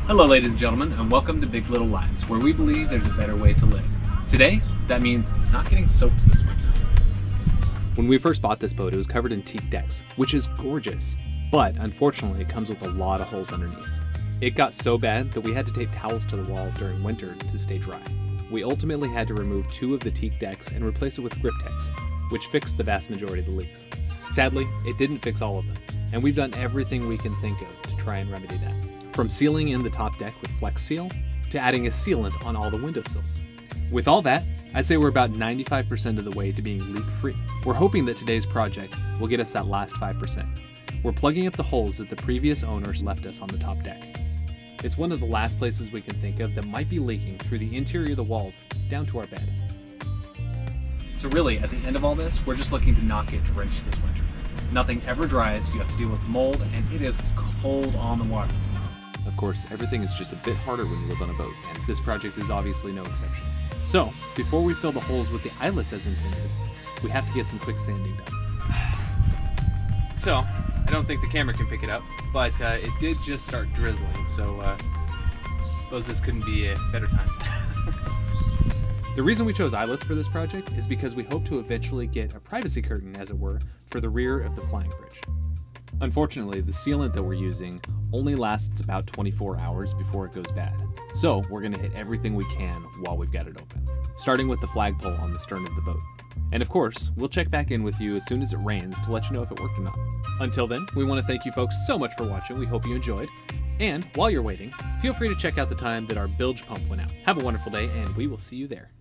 Hello ladies and gentlemen, and welcome to Big Little Lies, where we believe there's a better way to live. Today, that means not getting soaked this winter. When we first bought this boat, it was covered in teak decks, which is gorgeous, but unfortunately it comes with a lot of holes underneath. It got so bad that we had to tape towels to the wall during winter to stay dry. We ultimately had to remove 2 of the teak decks and replace it with Grip-Tex, which fixed the vast majority of the leaks. Sadly, it didn't fix all of them, and we've done everything we can think of to try and remedy that. From sealing in the top deck with Flex Seal, to adding a sealant on all the windowsills. With all that, I'd say we're about 95% of the way to being leak-free. We're hoping that today's project will get us that last 5%. We're plugging up the holes that the previous owners left us on the top deck. It's one of the last places we can think of that might be leaking through the interior of the walls down to our bed. So really, at the end of all this, we're just looking to not get drenched this winter. Nothing ever dries, you have to deal with mold, and it is cold on the water. Of course, everything is just a bit harder when you live on a boat, and this project is obviously no exception. So, before we fill the holes with the eyelets as intended, we have to get some quick sanding done. So, I don't think the camera can pick it up, but it did just start drizzling, so I suppose this couldn't be a better time. The reason we chose eyelets for this project is because we hope to eventually get a privacy curtain, as it were, for the rear of the flying bridge. Unfortunately, the sealant that we're using only lasts about 24 hours before it goes bad. So we're going to hit everything we can while we've got it open, starting with the flagpole on the stern of the boat. And of course, we'll check back in with you as soon as it rains to let you know if it worked or not. Until then, we want to thank you folks so much for watching. We hope you enjoyed. And while you're waiting, feel free to check out the time that our bilge pump went out. Have a wonderful day, and we will see you there.